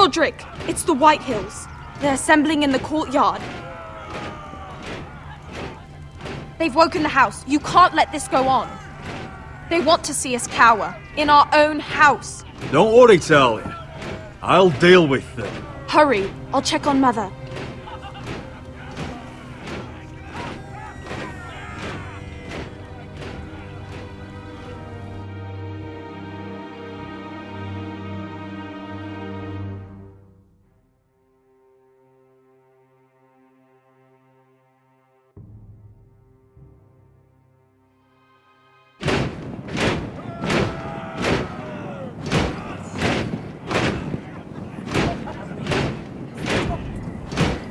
Rodrik, it's the White Hills. They're assembling in the courtyard. They've woken the house. You can't let this go on. They want to see us cower. In our own house. Don't worry, Talia. I'll deal with them. Hurry. I'll check on Mother.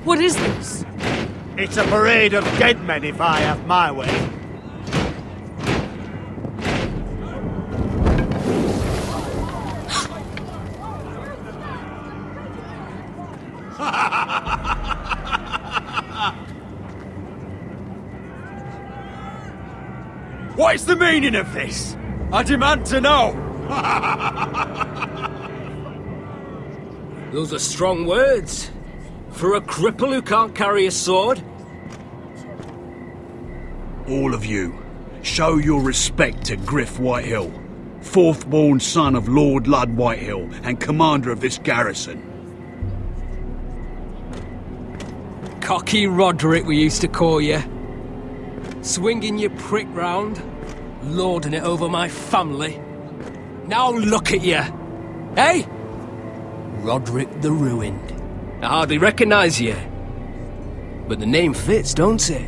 What is this? It's a parade of dead men if I have my way. What is the meaning of this? I demand to know! Those are strong words. For a cripple who can't carry a sword? All of you, show your respect to Griff Whitehill, fourth-born son of Lord Ludd Whitehill and commander of this garrison. Cocky Rodrik, we used to call you. Swinging your prick round, lording it over my family. Now look at you! Hey? Rodrik the Ruined. I hardly recognise you. But the name fits, don't it?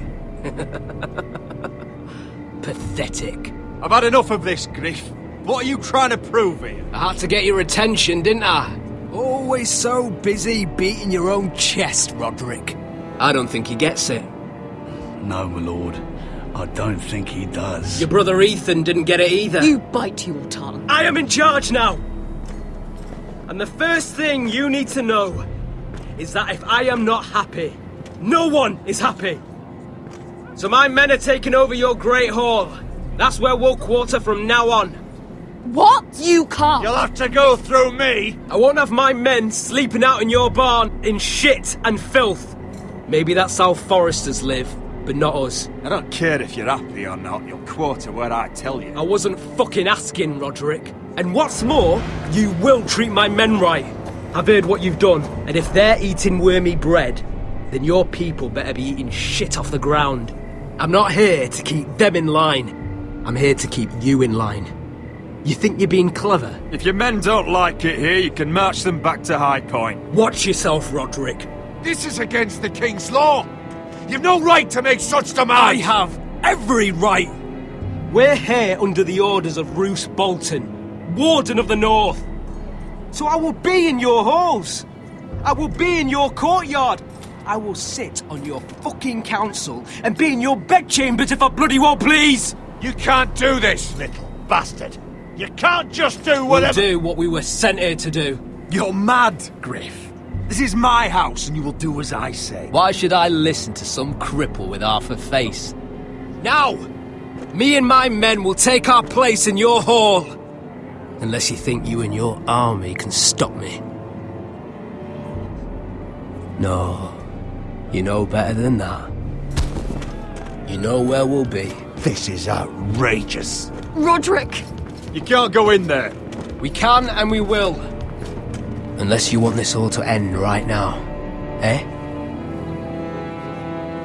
Pathetic. I've had enough of this, Griff. What are you trying to prove here? I had to get your attention, didn't I? Always so busy beating your own chest, Rodrik. I don't think he gets it. No, my lord. I don't think he does. Your brother Ethan didn't get it either. You bite your tongue. I am in charge now! And the first thing you need to know is that if I am not happy, no one is happy. So my men are taking over your Great Hall. That's where we'll quarter from now on. What? You can't. You'll have to go through me. I won't have my men sleeping out in your barn in shit and filth. Maybe that's how foresters live, but not us. I don't care if you're happy or not. You'll quarter where I tell you. I wasn't fucking asking, Rodrik. And what's more, you will treat my men right. I've heard what you've done, and if they're eating wormy bread, then your people better be eating shit off the ground. I'm not here to keep them in line. I'm here to keep you in line. You think you're being clever? If your men don't like it here, you can march them back to High Point. Watch yourself, Rodrik. This is against the King's law. You've no right to make such demands. I have every right. We're here under the orders of Roose Bolton, Warden of the North. So I will be in your halls. I will be in your courtyard. I will sit on your fucking council and be in your bedchambers if I bloody well please. You can't do this, little bastard. You can't just do whatever... We'll do what we were sent here to do. You're mad, Griff. This is my house and you will do as I say. Why should I listen to some cripple with half a face? Now, me and my men will take our place in your hall. Unless you think you and your army can stop me. No, you know better than that. You know where we'll be. This is outrageous. Rodrik! You can't go in there. We can and we will. Unless you want this all to end right now. Eh?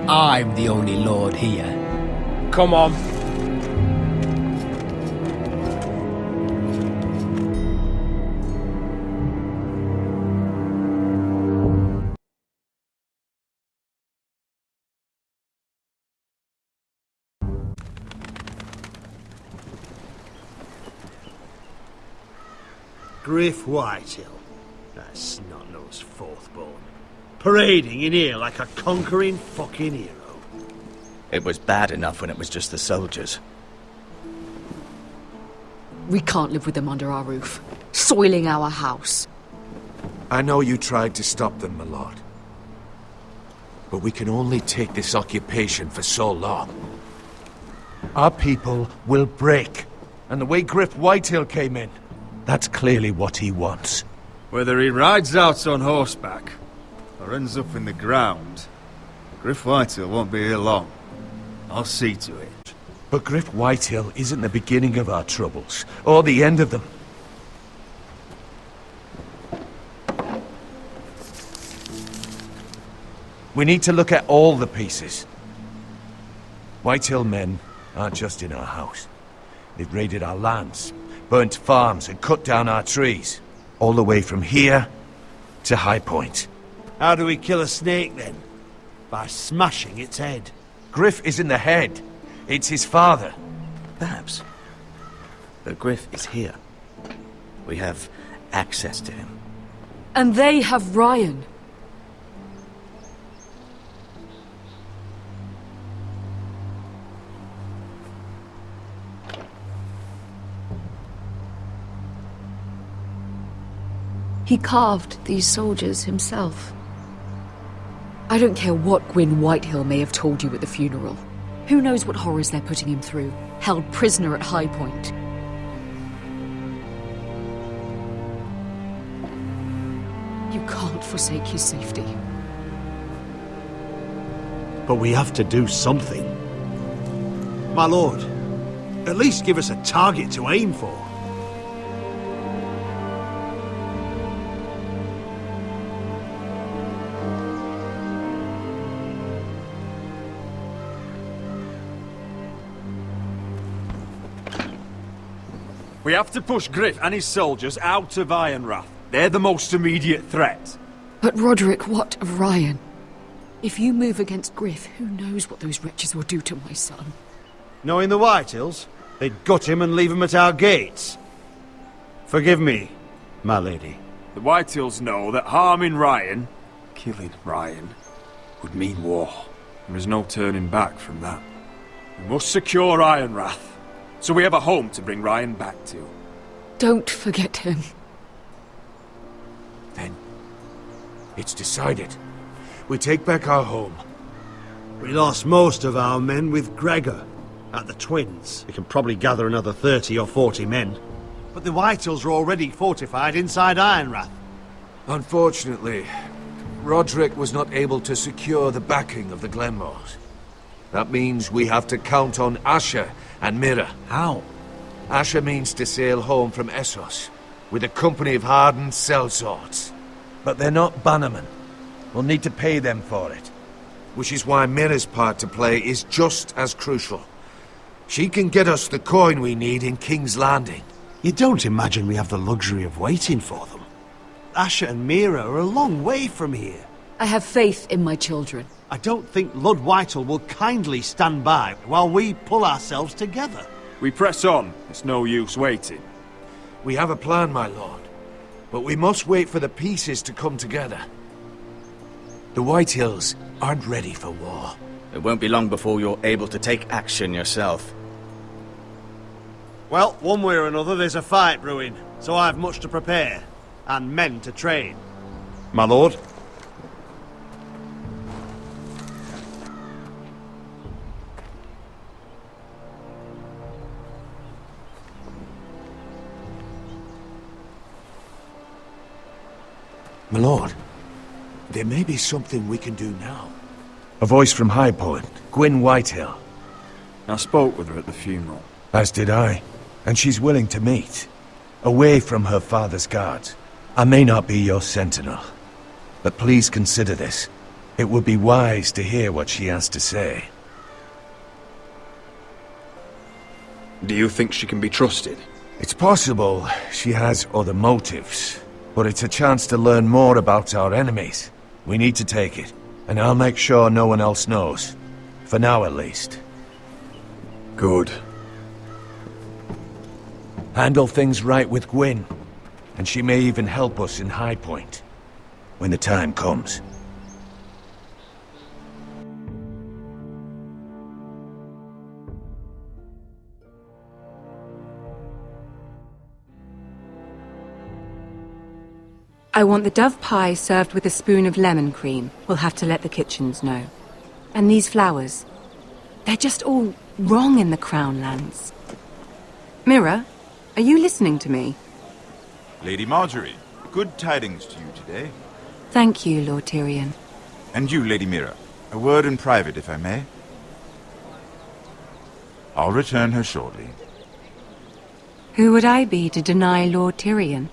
I'm the only lord here. Come on. Griff Whitehill. That snot-nosed fourth-born. Parading in here like a conquering fucking hero. It was bad enough when it was just the soldiers. We can't live with them under our roof, soiling our house. I know you tried to stop them, my lord. But we can only take this occupation for so long. Our people will break. And the way Griff Whitehill came in, that's clearly what he wants. Whether he rides out on horseback or ends up in the ground, Griff Whitehill won't be here long. I'll see to it. But Griff Whitehill isn't the beginning of our troubles, or the end of them. We need to look at all the pieces. Whitehill men aren't just in our house. They've raided our lands, burnt farms and cut down our trees. All the way from here to High Point. How do we kill a snake, then? By smashing its head. Griff isn't the head. It's his father. Perhaps. But Griff is here. We have access to him. And they have Ryan. He carved these soldiers himself. I don't care what Gwyn Whitehill may have told you at the funeral. Who knows what horrors they're putting him through, held prisoner at High Point. You can't forsake his safety. But we have to do something. My lord, at least give us a target to aim for. We have to push Griff and his soldiers out of Ironrath. They're the most immediate threat. But Rodrik, what of Ryan? If you move against Griff, who knows what those wretches will do to my son? Knowing the Whitehills, they'd gut him and leave him at our gates. Forgive me, my lady. The Whitehills know that harming Ryan, killing Ryan, would mean war. There is no turning back from that. We must secure Ironrath, so we have a home to bring Ryan back to. Don't forget him. Then, it's decided. We take back our home. We lost most of our men with Gregor at the Twins. We can probably gather another 30 or 40 men. But the Whitehills are already fortified inside Ironrath. Unfortunately, Rodrik was not able to secure the backing of the Glenmores. That means we have to count on Asher and Mira. How? Asher means to sail home from Essos, with a company of hardened sellswords. But they're not bannermen. We'll need to pay them for it. Which is why Mira's part to play is just as crucial. She can get us the coin we need in King's Landing. You don't imagine we have the luxury of waiting for them? Asher and Mira are a long way from here. I have faith in my children. I don't think Lud Whitehill will kindly stand by while we pull ourselves together. We press on. It's no use waiting. We have a plan, my lord. But we must wait for the pieces to come together. The Whitehills aren't ready for war. It won't be long before you're able to take action yourself. Well, one way or another there's a fight brewing, so I've much to prepare, and men to train. My lord? My lord, there may be something we can do now. A voice from High Point, Gwyn Whitehill. I spoke with her at the funeral. As did I. And she's willing to meet. Away from her father's guards. I may not be your sentinel. But please consider this. It would be wise to hear what she has to say. Do you think she can be trusted? It's possible she has other motives. But it's a chance to learn more about our enemies. We need to take it. And I'll make sure no one else knows. For now, at least. Good. Handle things right with Gwyn. And she may even help us in High Point. When the time comes. I want the dove pie served with a spoon of lemon cream. We'll have to let the kitchens know. And these flowers. They're just all wrong in the Crown lands. Mira, are you listening to me? Lady Marjorie, Good tidings to you today. Thank you, Lord Tyrion. And you, Lady Mira. A word in private, if I may. I'll return her shortly. Who would I be to deny Lord Tyrion?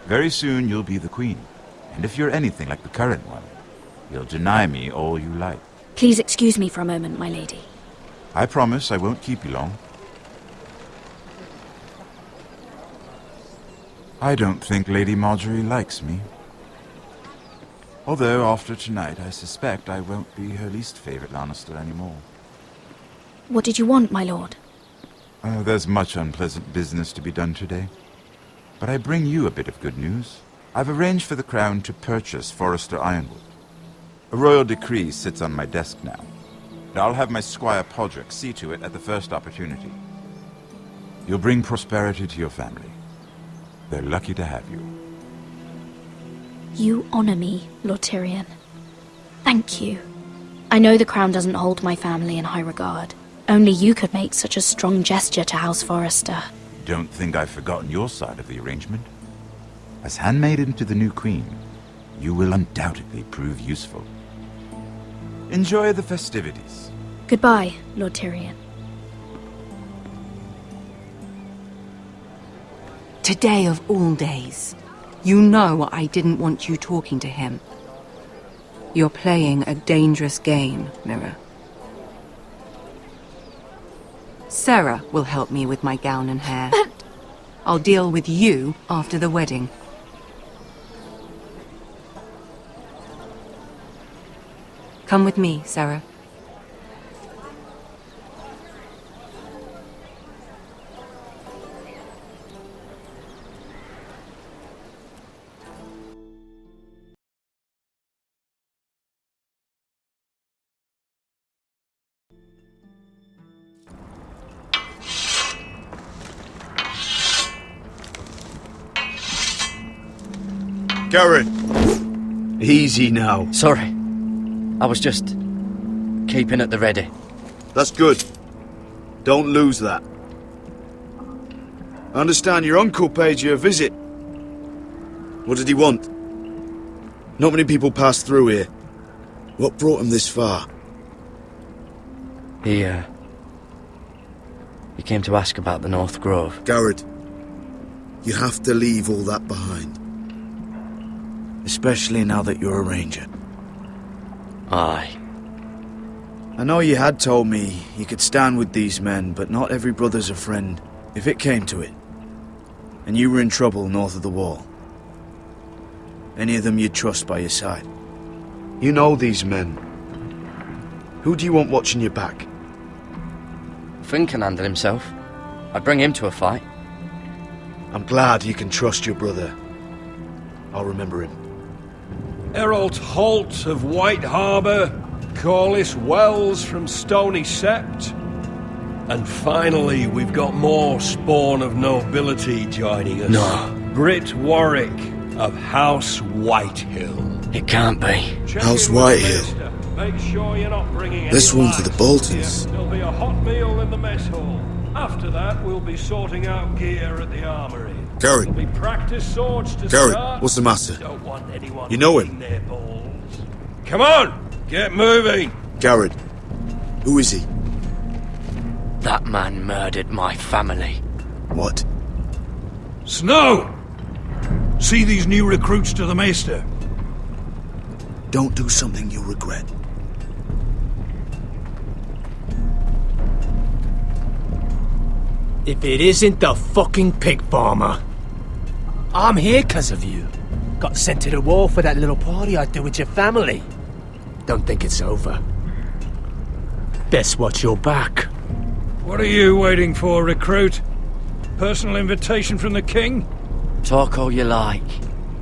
Very soon you'll be the queen. And if you're anything like the current one, you'll deny me all you like. Please excuse me for a moment, my lady. I promise I won't keep you long. I don't think Lady Marjorie likes me. Although after tonight I suspect I won't be her least favorite Lannister anymore. What did you want, my lord? There's much unpleasant business to be done today. But I bring you a bit of good news. I've arranged for the Crown to purchase Forrester Ironwood. A royal decree sits on my desk now. And I'll have my squire Podrick see to it at the first opportunity. You'll bring prosperity to your family. They're lucky to have you. You honor me, Lord Tyrion. Thank you. I know the crown doesn't hold my family in high regard. Only you could make such a strong gesture to House Forrester. Don't think I've forgotten your side of the arrangement. As handmaiden to the new queen, you will undoubtedly prove useful. Enjoy the festivities. Goodbye, Lord Tyrion. Today of all days. You know I didn't want you talking to him. You're playing a dangerous game, Mira. Sarah will help me with my gown and hair. I'll deal with you after the wedding. Come with me, Sarah. Garrett! Easy now. Sorry. I was just keeping at the ready. That's good. Don't lose that. I understand your uncle paid you a visit. What did he want? Not many people pass through here. What brought him this far? He came to ask about the North Grove. Garrett, you have to leave all that behind. Especially now that you're a ranger. Aye. I know you had told me you could stand with these men, but not every brother's a friend, if it came to it. And you were in trouble north of the wall. Any of them you'd trust by your side. You know these men. Who do you want watching your back? Finn can handle himself. I'd bring him to a fight. I'm glad you can trust your brother. I'll remember him. Errol Holt of White Harbour, Corliss Wells from Stony Sept. And finally, we've got more spawn of nobility joining us. No. Britt Warwick of House Whitehill. It can't be. House Whitehill. Make sure you're not bringing This any one to the lights. Boltons. There'll be a hot meal in the mess hall. After that, we'll be sorting out gear at the armory. Garrett. There'll be practice swords to Garrett, start. what's the matter? Don't want anyone You know eating him? their balls. Come on, get moving. Garrett. Who is he? That man murdered my family. What? Snow! See these new recruits to the Maester? Don't do something you'll regret. If it isn't the fucking pig farmer. I'm here 'cause of you. Got sent to the war for that little party I threw with your family. Don't think it's over. Best watch your back. What are you waiting for, recruit? Personal invitation from the king? Talk all you like.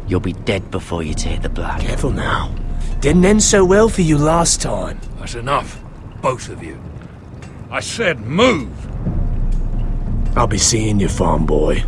You'll be dead before you take the blood. Careful now. Didn't end so well for you last time. That's enough, both of you. I said move! I'll be seeing you, farm boy.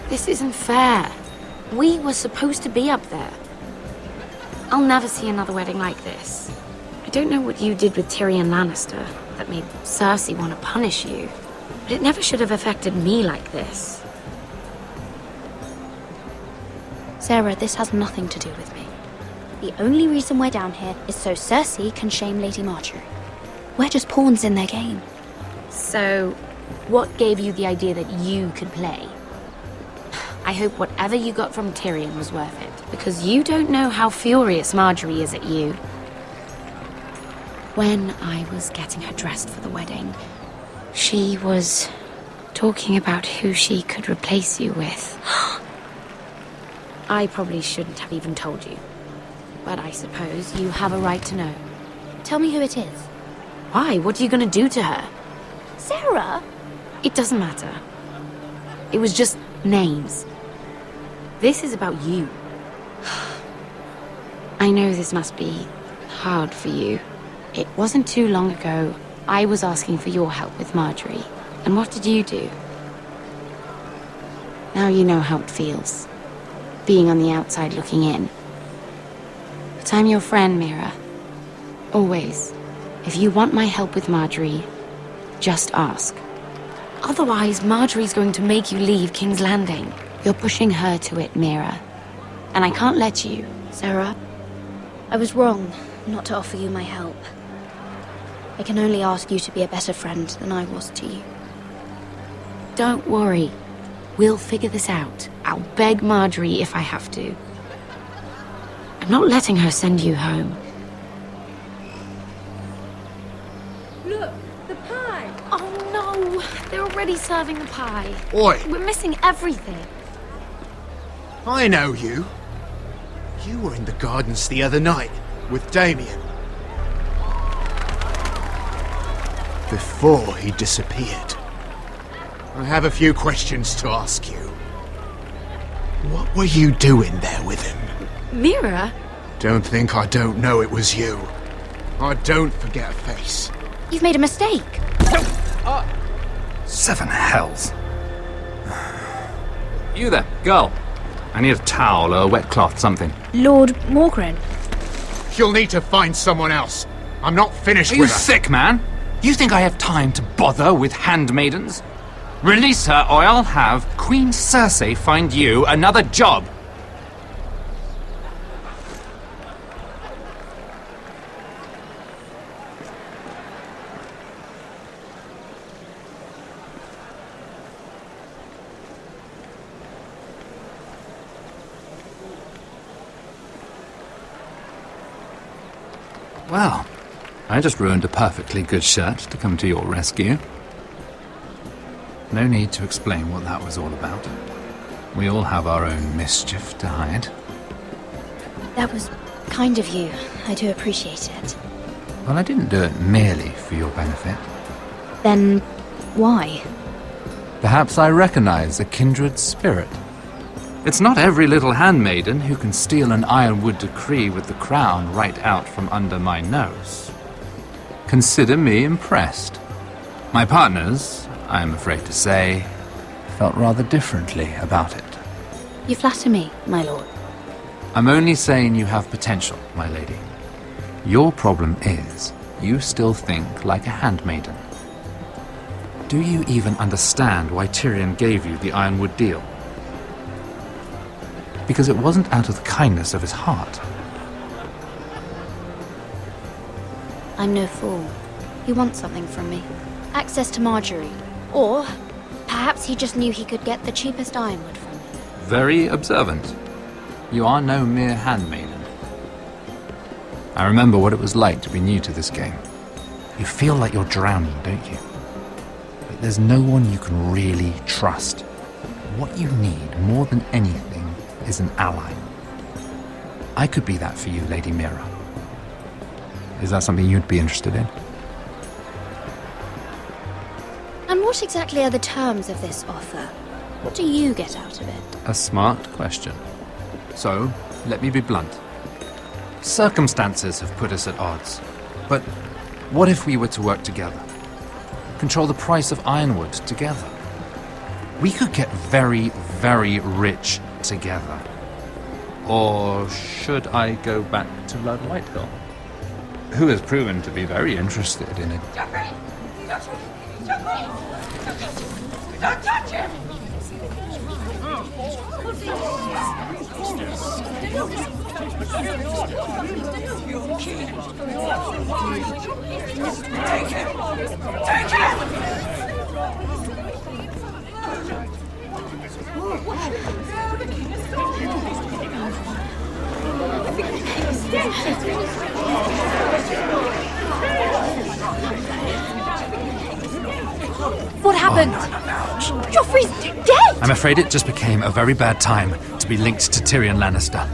This isn't fair. We were supposed to be up there. I'll never see another wedding like this. I don't know what you did with Tyrion Lannister that made Cersei want to punish you, but it never should have affected me like this. Sarah, this has nothing to do with me. The only reason we're down here is so Cersei can shame Lady Marjorie. We're just pawns in their game. So, what gave you the idea that you could play? I hope whatever you got from Tyrion was worth it, because you don't know how furious Marjorie is at you. When I was getting her dressed for the wedding, she was talking about who she could replace you with. I probably shouldn't have even told you, but I suppose you have a right to know. Tell me who it is. Why? What are you going to do to her? Sarah? It doesn't matter. It was just names. This is about you. I know this must be hard for you. It wasn't too long ago I was asking for your help with Marjorie. And what did you do? Now you know how it feels, being on the outside looking in. But I'm your friend, Mira. Always. If you want my help with Marjorie, just ask. Otherwise, Marjorie's going to make you leave King's Landing. You're pushing her to it, Mira. And I can't let you. Sarah, I was wrong not to offer you my help. I can only ask you to be a better friend than I was to you. Don't worry. We'll figure this out. I'll beg Marjorie if I have to. I'm not letting her send you home. Look, the pie! Oh no! They're already serving the pie. Oi! We're missing everything. I know you. You were in the gardens the other night with Damien. Before he disappeared. I have a few questions to ask you. What were you doing there with him? Mira? Don't think I don't know it was you. I don't forget a face. You've made a mistake. Seven hells. You there, girl. I need a towel or a wet cloth, something. Lord Morgren. You'll need to find someone else. I'm not finished Are with you her. sick, man? You think I have time to bother with handmaidens? Release her, or I'll have Queen Cersei find you another job. Well, I just ruined a perfectly good shirt to come to your rescue. No need to explain what that was all about. We all have our own mischief to hide. That was kind of you. I do appreciate it. Well, I didn't do it merely for your benefit. Then why? Perhaps I recognize a kindred spirit. It's not every little handmaiden who can steal an ironwood decree with the crown right out from under my nose. Consider me impressed. My partners, I am afraid to say, felt rather differently about it. You flatter me, my lord. I'm only saying you have potential, my lady. Your problem is, you still think like a handmaiden. Do you even understand why Tyrion gave you the ironwood deal? Because it wasn't out of the kindness of his heart. I'm no fool. He wants something from me. Access to Marjorie. Or perhaps he just knew he could get the cheapest ironwood from me. Very observant. You are no mere handmaiden. I remember what it was like to be new to this game. You feel like you're drowning, don't you? But there's no one you can really trust. What you need, more than anything, is an ally. I could be that for you, Lady Mira. Is that something you'd be interested in? And what exactly are the terms of this offer? What do you get out of it? A smart question. So, let me be blunt. Circumstances have put us at odds. But what if we were to work together? Control the price of ironwood together? We could get very, very rich together. Or should I go back to Lord Whitehill, who has proven to be very interested in it? Don't touch him! Take him! Take him! What happened? Joffrey's dead! I'm afraid it just became a very bad time to be linked to Tyrion Lannister.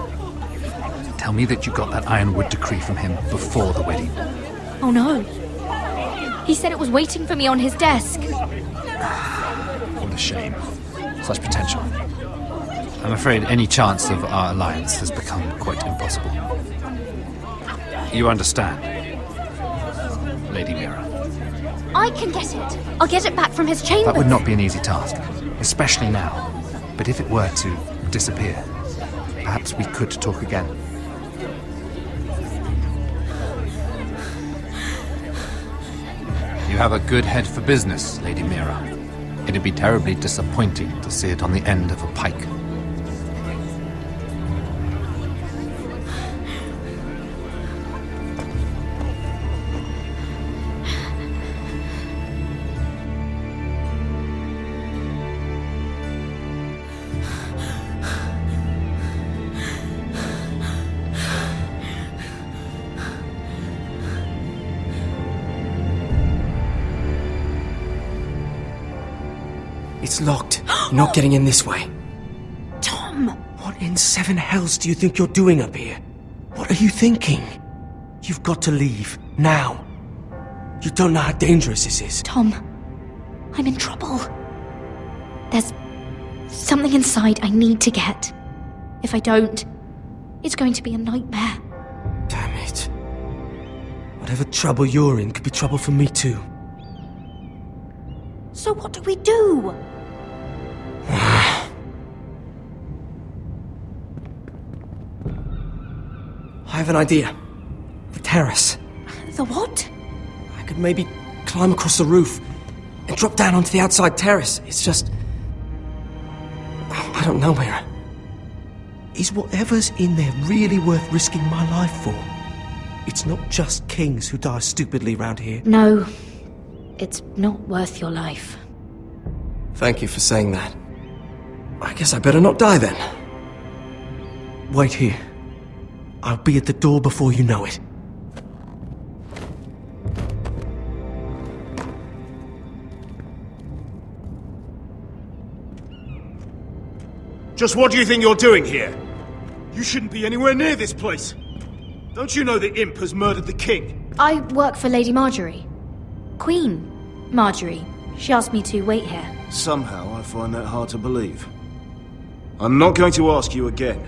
Tell me that you got that Ironwood decree from him before the wedding. Oh no. He said it was waiting for me on his desk. What a shame. Such potential. I'm afraid any chance of our alliance has become quite impossible. You understand, Lady Mira? I can get it. I'll get it back from his chambers. That would not be an easy task, especially now. But if it were to disappear, perhaps we could talk again. You have a good head for business, Lady Mira. It'd be terribly disappointing to see it on the end of a pike. It's locked. You're not getting in this way. Tom! What in seven hells do you think you're doing up here? What are you thinking? You've got to leave. Now. You don't know how dangerous this is. Tom, I'm in trouble. There's something inside I need to get. If I don't, it's going to be a nightmare. Damn it. Whatever trouble you're in could be trouble for me too. So what do we do? I have an idea. The terrace. The what? I could maybe climb across the roof and drop down onto the outside terrace. It's just... I don't know, Mira. Is whatever's in there really worth risking my life for? It's not just kings who die stupidly round here. No, it's not worth your life. Thank you for saying that. I guess I better not die then. Wait here. I'll be at the door before you know it. Just what do you think you're doing here? You shouldn't be anywhere near this place. Don't you know the imp has murdered the king? I work for Lady Marjorie. Queen Marjorie. She asked me to wait here. Somehow I find that hard to believe. I'm not going to ask you again.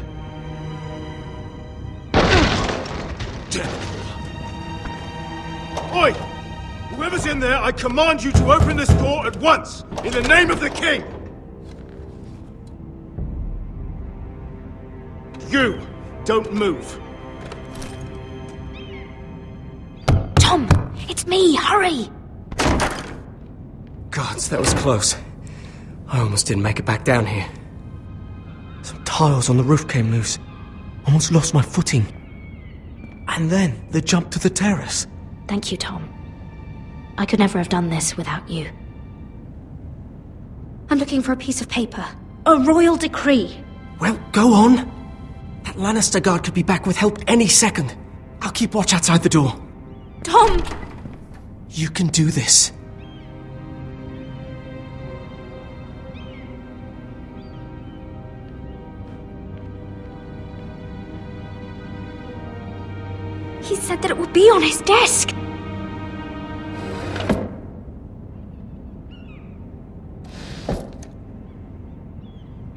Damn it all. Oi! Whoever's in there, I command you to open this door at once, in the name of the king! You, don't move. Tom, it's me, hurry! Gods, that was close. I almost didn't make it back down here. Some tiles on the roof came loose. Almost lost my footing. And then the jump to the terrace. Thank you, Tom. I could never have done this without you. I'm looking for a piece of paper. A royal decree. Well, go on. That Lannister guard could be back with help any second. I'll keep watch outside the door. Tom! You can do this. He said that it would be on his desk.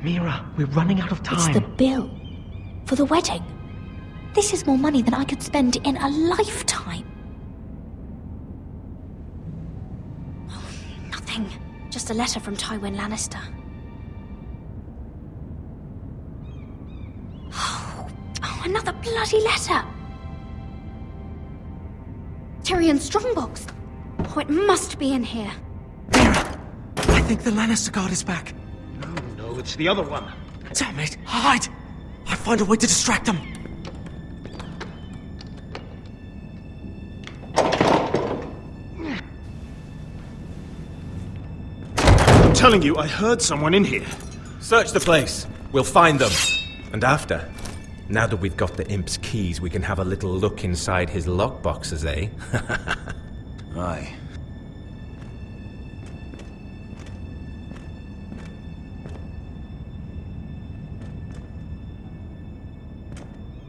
Mira, we're running out of time. It's the bill for the wedding. This is more money than I could spend in a lifetime. Oh, nothing. Just a letter from Tywin Lannister. Another bloody letter! Tyrion's strongbox. Oh, it must be in here. I think the Lannister guard is back. No, it's the other one. Damn it! Hide! I'll find a way to distract them. I'm telling you, I heard someone in here. Search the place. We'll find them. And after, now that we've got the imp's keys, we can have a little look inside his lockboxes, eh? Aye.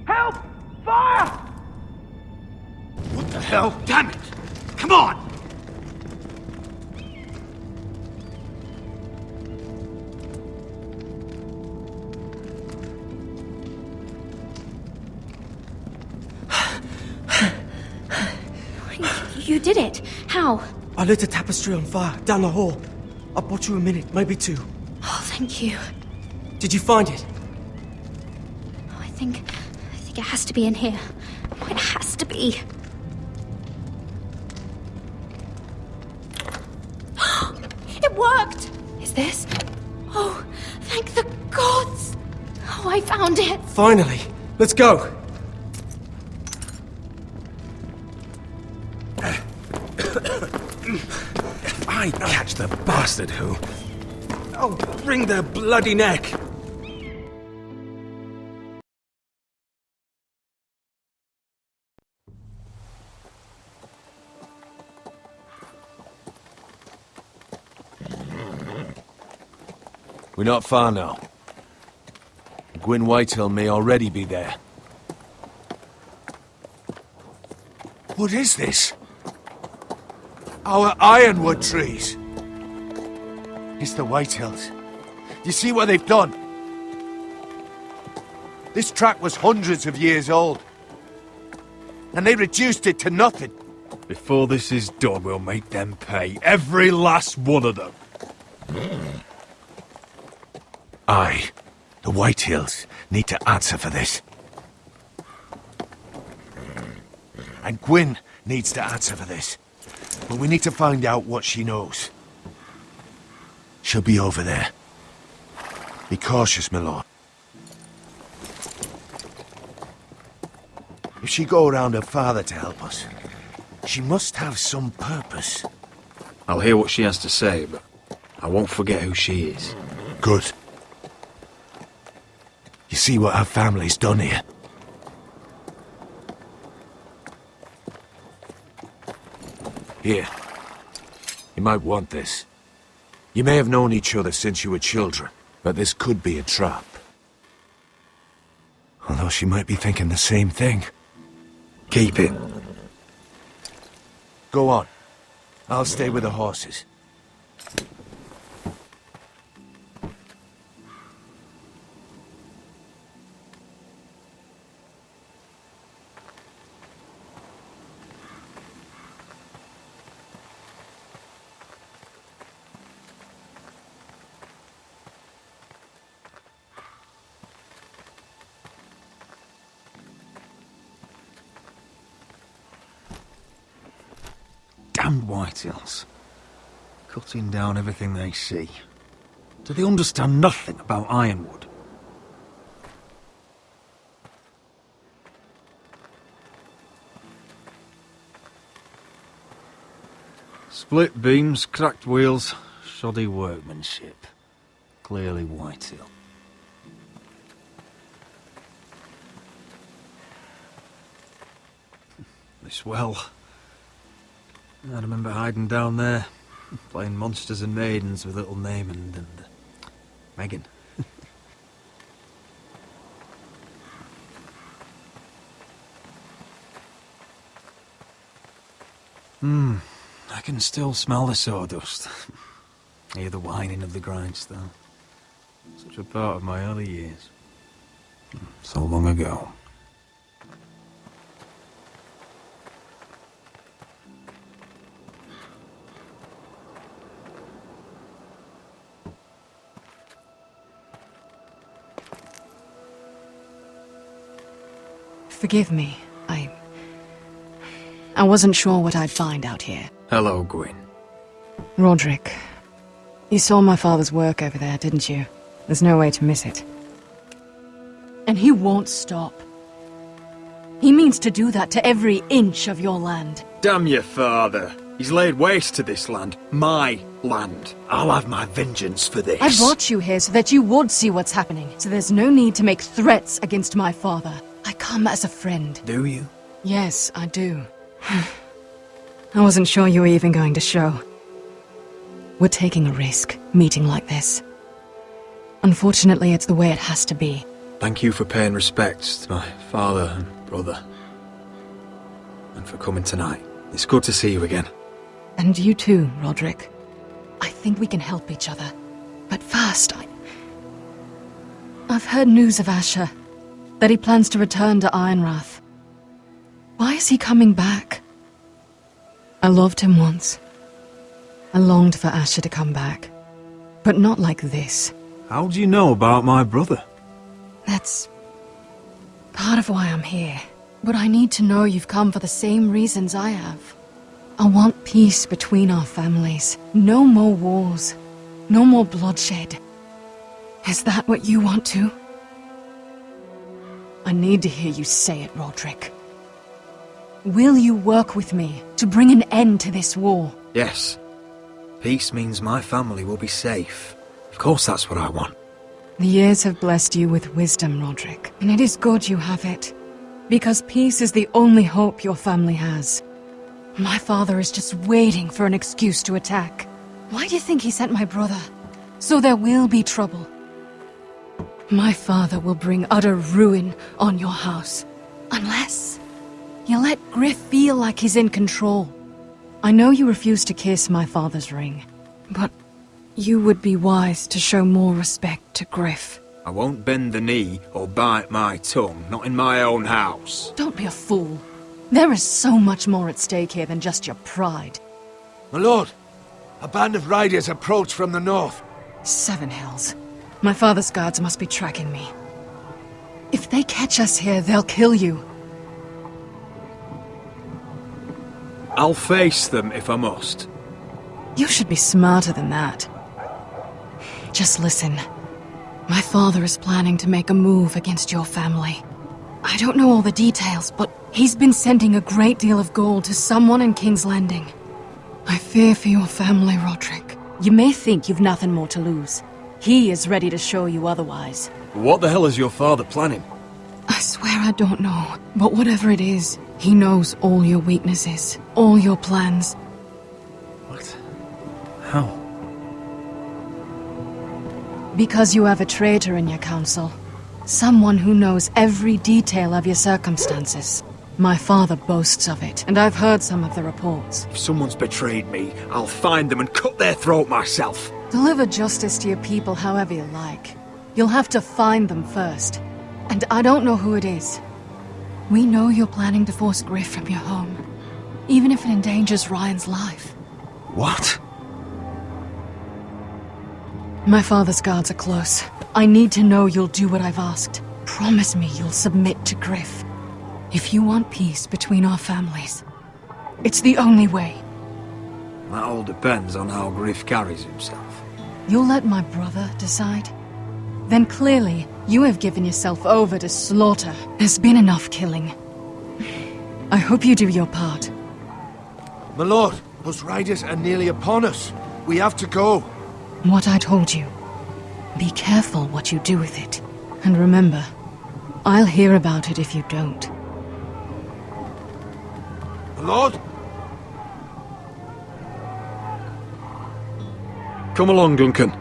Help! Fire! What the hell? Damn it! Come on! You did it. How? I lit a tapestry on fire down the hall. I bought you a minute, maybe two. Oh, thank you. Did you find it? I think it has to be in here. Oh, it has to be. It worked! Is this? Oh, thank the gods! Oh, I found it! Finally! Let's go! If I catch the bastard who... I'll wring their bloody neck! We're not far now. Gwyn Whitehill may already be there. What is this? Our ironwood trees! It's the Whitehills. Do you see what they've done? This track was hundreds of years old. And they reduced it to nothing. Before this is done, we'll make them pay. Every last one of them. Aye. The Whitehills need to answer for this. And Gwyn needs to answer for this. But we need to find out what she knows. She'll be over there. Be cautious, my lord. If she go around her father to help us, she must have some purpose. I'll hear what she has to say, but I won't forget who she is. Good. You see what our family's done here? Here. You might want this. You may have known each other since you were children, but this could be a trap. Although she might be thinking the same thing. Keep it. Go on. I'll stay with the horses. Damned Whitehills. Cutting down everything they see. Do they understand nothing about Ironwood? Split beams, cracked wheels, shoddy workmanship. Clearly Whitehill. This well. I remember hiding down there, playing monsters and maidens with little Naaman and Megan. I can still smell the sawdust. Hear the whining of the grindstone. Such a part of my early years. So long ago. Forgive me. I wasn't sure what I'd find out here. Hello, Gwyn. Rodrik, you saw my father's work over there, didn't you? There's no way to miss it. And he won't stop. He means to do that to every inch of your land. Damn your father. He's laid waste to this land. My land. I'll have my vengeance for this. I brought you here so that you would see what's happening. So there's no need to make threats against my father. I come as a friend. Do you? Yes, I do. I wasn't sure you were even going to show. We're taking a risk, meeting like this. Unfortunately, it's the way it has to be. Thank you for paying respects to my father and brother. And for coming tonight. It's good to see you again. And you too, Rodrik. I think we can help each other. But first, I've heard news of Asher. That he plans to return to Ironrath. Why is he coming back? I loved him once. I longed for Asher to come back. But not like this. How do you know about my brother? That's part of why I'm here. But I need to know you've come for the same reasons I have. I want peace between our families. No more wars. No more bloodshed. Is that what you want too? I need to hear you say it, Rodrik. Will you work with me to bring an end to this war? Yes. Peace means my family will be safe. Of course that's what I want. The years have blessed you with wisdom, Rodrik, and it is good you have it. Because peace is the only hope your family has. My father is just waiting for an excuse to attack. Why do you think he sent my brother? So there will be trouble. My father will bring utter ruin on your house. Unless you let Griff feel like he's in control. I know you refuse to kiss my father's ring, but you would be wise to show more respect to Griff. I won't bend the knee or bite my tongue, not in my own house. Don't be a fool. There is so much more at stake here than just your pride. My lord, a band of riders approach from the north. 7 Hills. My father's guards must be tracking me. If they catch us here, they'll kill you. I'll face them if I must. You should be smarter than that. Just listen. My father is planning to make a move against your family. I don't know all the details, but he's been sending a great deal of gold to someone in King's Landing. I fear for your family, Rodrik. You may think you've nothing more to lose. He is ready to show you otherwise. What the hell is your father planning? I swear I don't know, but whatever it is, he knows all your weaknesses, all your plans. What? How? Because you have a traitor in your council. Someone who knows every detail of your circumstances. My father boasts of it, and I've heard some of the reports. If someone's betrayed me, I'll find them and cut their throat myself. Deliver justice to your people however you like. You'll have to find them first. And I don't know who it is. We know you're planning to force Griff from your home. Even if it endangers Ryan's life. What? My father's guards are close. I need to know you'll do what I've asked. Promise me you'll submit to Griff. If you want peace between our families, it's the only way. That all depends on how Griff carries himself. You'll let my brother decide? Then clearly, you have given yourself over to slaughter. There's been enough killing. I hope you do your part. My lord, those riders are nearly upon us. We have to go. What I told you. Be careful what you do with it. And remember, I'll hear about it if you don't. My lord? Come along, Duncan.